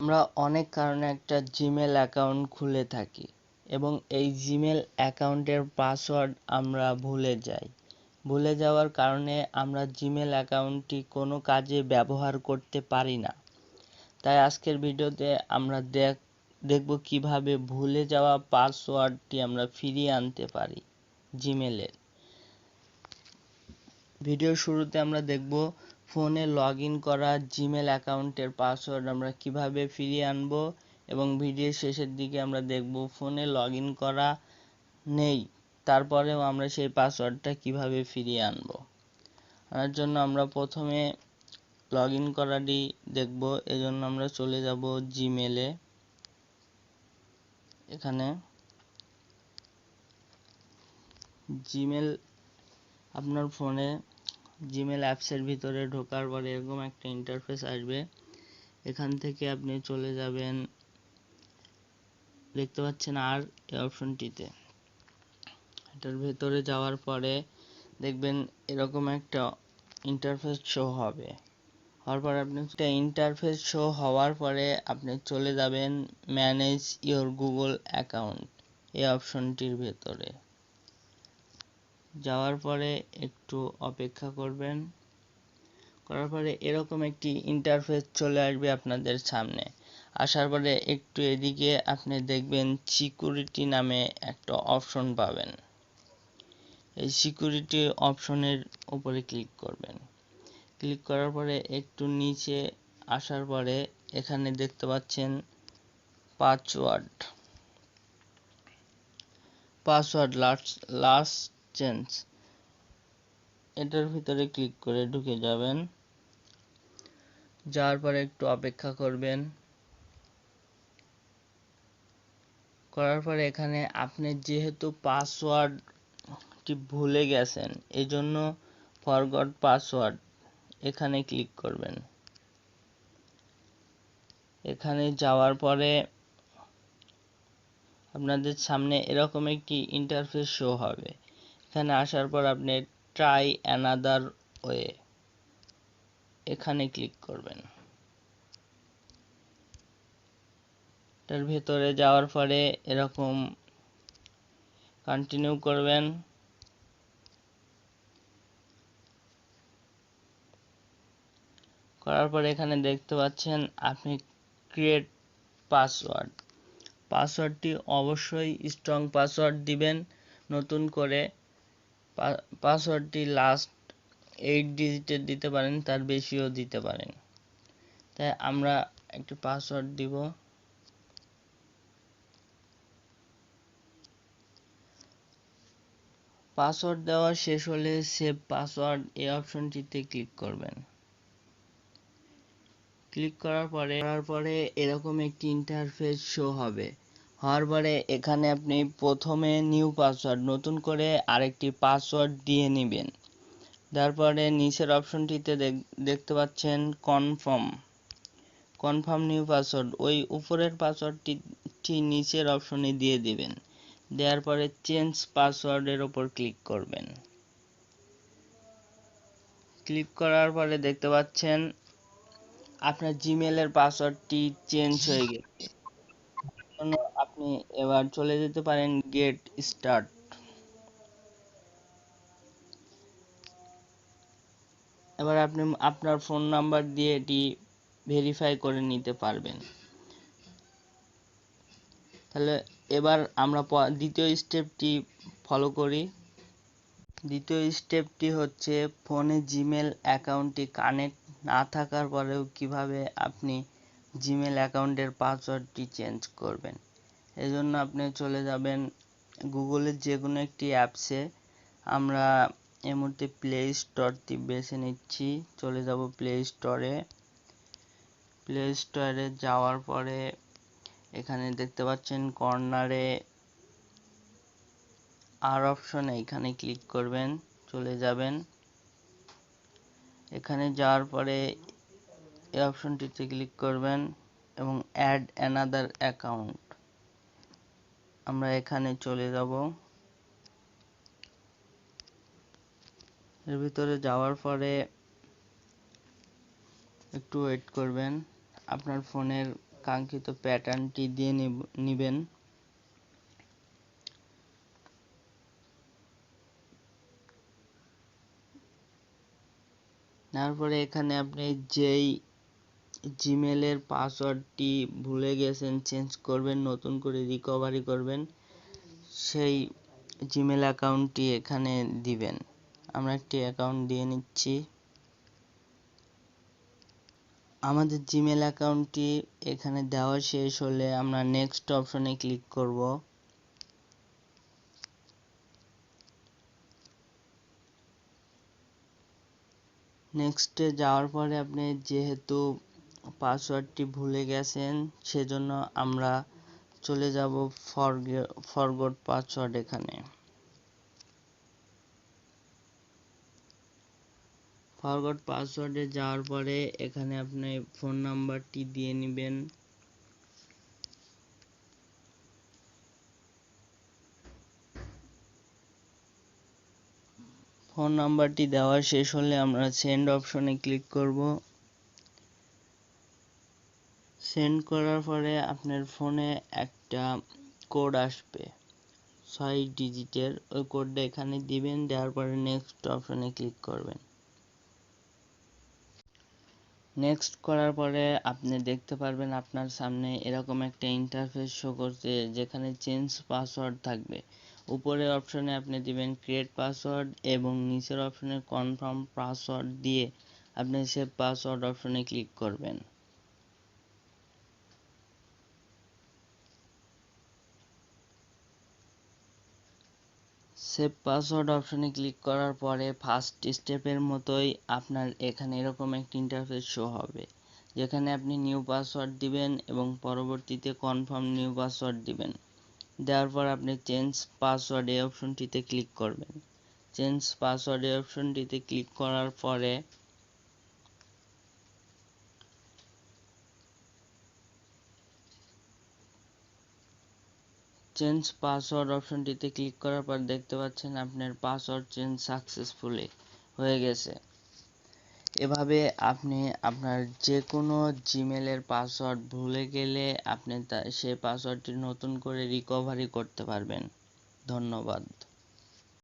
আমরা অনেক কারণে একটা জিমেল অ্যাকাউন্ট খুলে থাকি এবং এই জিমেল অ্যাকাউন্টের পাসওয়ার্ড আমরা ভুলে যাওয়ার কারণে আমরা জিমেল অ্যাকাউন্টটি কোনো কাজে ব্যবহার করতে পারি না। তাই আজকের ভিডিওতে আমরা দেখব কিভাবে ভুলে যাওয়া পাসওয়ার্ডটি আমরা ফিরিয়ে আনতে পারি জিমেলের। ভিডিওর শুরুতে আমরা দেখব ফোনে লগইন করা জিমেল অ্যাকাউন্টের পাসওয়ার্ড আমরা কিভাবে ফিরিয়ে আনব, এবং ভিডিওর শেষের দিকে আমরা দেখব ফোনে লগইন করা নেই তারপরেও আমরা সেই পাসওয়ার্ডটা কিভাবে ফিরিয়ে আনব। তার জন্য আমরা প্রথমে লগইন করাটি দেখব। এজন্য আমরা চলে যাব জিমেলে। এখানে জিমেল, আপনার ফোনে জিমেল অ্যাপসের ভিতরে ঢোকার পরে এরকম একটা ইন্টারফেস আসবে। এখান থেকে আপনি চলে যাবেন, দেখতে পাচ্ছেন আর এই অপশনটিতে। এটার ভেতরে যাওয়ার পরে দেখবেন এরকম একটা ইন্টারফেস শো হবে। হওয়ার পরে হওয়ার পরে আপনি চলে যাবেন ম্যানেজ ইওর গুগল অ্যাকাউন্ট এই অপশনটির ভেতরে। যাওয়ার পরে একটু অপেক্ষা করবেন। করার পরে এরকম একটি ইন্টারফেস চলে আসবে আপনাদের সামনে। আসার পরে একটু এদিকে আপনি দেখবেন সিকিউরিটি নামে একটা অপশন পাবেন। এই সিকিউরিটি অপশনের উপরে ক্লিক করবেন। ক্লিক করার পরে একটু নিচে আসার পরে এখানে দেখতে পাচ্ছেন পাসওয়ার্ড লাস্ট চেঞ্জ, এটার ভিতরে ক্লিক করে ঢুকে যাবেন। যাওয়ার পরে একটু অপেক্ষা করবেন। করার পরে এখানে আপনি যেহেতু পাসওয়ার্ডটি ভুলে গেছেন এজন্য ফরগট পাসওয়ার্ড এখানে ক্লিক করবেন। এখানে যাওয়ার পরে আপনাদের সামনে এরকম একটি ইন্টারফেস শো হবে। এখানে আসার পর আপনি ট্রাই অ্যানাদার ওয়ে এখানে ক্লিক করবেন। এটার ভেতরে যাওয়ার পরে এরকম কন্টিনিউ করবেন। করার পরে এখানে দেখতে পাচ্ছেন আপনি ক্রিয়েট পাসওয়ার্ডটি অবশ্যই স্ট্রং পাসওয়ার্ড দিবেন। নতুন করে পাসওয়ার্ডটি লাস্ট 8 ডিজিটের দিতে পারেন, তার বেশিও দিতে পারেন। তাই আমরা একটি পাসওয়ার্ড দিব। পাসওয়ার্ড দেওয়া শেষ হলে সেভ পাসওয়ার্ড এই অপশনটিতে ক্লিক করবেন। ক্লিক করার পরে এরকম একটি ইন্টারফেস শো হবে। হওয়ার পরে এখানে আপনি প্রথমে নিউ পাসওয়ার্ড নতুন করে আরেকটি পাসওয়ার্ড দিয়ে নেবেন। তারপরে নিচের অপশনটিতে দেখতে পাচ্ছেন কনফার্ম নিউ পাসওয়ার্ড, ওই উপরের পাসওয়ার্ডটি নিচের অপশনে দিয়ে দিবেন। দেওয়ার পরে চেঞ্জ পাসওয়ার্ডের উপর ক্লিক করবেন। ক্লিক করার পরে দেখতে পাচ্ছেন আপনার জিমেলের পাসওয়ার্ডটি চেঞ্জ হয়ে গেছে। আপনি এবার চলে যেতে পারেন গেট স্টার্ট। এবার আপনি আপনার ফোন নাম্বার দিয়ে এটি ভেরিফাই করে নিতে পারবেন। তাহলে এবার আমরা দ্বিতীয় স্টেপটি ফলো করি। দ্বিতীয় স্টেপটি হচ্ছে ফোনে জিমেল অ্যাকাউন্টটি কানেক্ট না থাকার পরেও কিভাবে আপনি জিমেল অ্যাকাউন্টের পাসওয়ার্ডটি চেঞ্জ করবেন। এজন্য আপনি চলে যাবেন গুগলের যে কোনো একটি অ্যাপসে। আমরা এই মুহূর্তে প্লে স্টোরটি বেছে নিচ্ছি। চলে যাব প্লে স্টোরে যাওয়ার পরে এখানে দেখতে পাচ্ছেন কর্নারে আর অপশনে এখানে ক্লিক করবেন। চলে যাবেন, এখানে যাওয়ার পরে এই অপশনটিতে ক্লিক করবেন এবং অ্যাড অ্যানাদার অ্যাকাউন্ট আমরা এখানে চলে যাব। এর ভিতরে যাওয়ার পরে একটু ওয়েট করবেন। আপনার ফোনের কাঙ্ক্ষিত প্যাটার্নটি দিয়ে নেবেন। তারপরে এখানে আপনি যেই জিমেলের পাসওয়ার্ডটি ভুলে গেছেন চেঞ্জ করবেন, নতুন করে রিকভারি করবেন, সেই জিমেল অ্যাকাউন্টটি এখানে দিবেন। আমরা একটি অ্যাকাউন্ট দিয়ে নিচ্ছি। আমাদের জিমেল অ্যাকাউন্টটি এখানে দেওয়া শেষ হলে আমরা নেক্সট অপশনে ক্লিক করব। নেক্সটে যাওয়ার পরে আপনি যেহেতু পাসওয়ার্ডটি ভুলে গেছেন সেজন্য আমরা চলে যাব ফরগট পাসওয়ার্ড। এখানে ফরগট পাসওয়ার্ডে যাওয়ার পরে এখানে আপনি ফোন নাম্বারটি দিয়ে নেবেন। ফোন নাম্বারটি দেওয়া শেষ হলে আমরা সেন্ড অপশনে ক্লিক করব। সেন্ড করার পরে আপনার ফোনে একটা কোড আসবে 6 ডিজিটের, ওই কোডটা এখানে দিবেন। দেওয়ার পরে নেক্সট অপশনে ক্লিক করবেন। নেক্সট করার পরে আপনি দেখতে পারবেন আপনার সামনে এরকম একটা ইন্টারফেস শো করছে যেখানে চেঞ্জ পাসওয়ার্ড থাকবে। উপরের অপশনে আপনি দিবেন ক্রিয়েট পাসওয়ার্ড এবং নিচের অপশনে কনফার্ম পাসওয়ার্ড দিয়ে আপনি সেভ পাসওয়ার্ড অপশনে ক্লিক করবেন। সেভ পাসওয়ার্ড অপশনে ক্লিক করার পরে ফার্স্ট স্টেপের মতোই আপনার এখানে এরকম একটা ইন্টারফেস শো হবে যেখানে আপনি নিউ পাসওয়ার্ড দিবেন এবং পরবর্তীতে কনফার্ম নিউ পাসওয়ার্ড দিবেন। দেওয়ার পর আপনি চেঞ্জ পাসওয়ার্ড এই অপশনটিতে ক্লিক করবেন। চেঞ্জ পাসওয়ার্ড এই অপশনটিতে ক্লিক করার পরে চেঞ্জ পাসওয়ার্ড অপশনটিতে ক্লিক করার পর দেখতে পাচ্ছেন আপনার পাসওয়ার্ড চেঞ্জ সাকসেসফুলি হয়ে গেছে। এভাবে আপনি আপনার যে কোনো জিমেলের পাসওয়ার্ড ভুলে গেলে আপনি সেই পাসওয়ার্ডটি নতুন করে রিকভারি করতে পারবেন। ধন্যবাদ।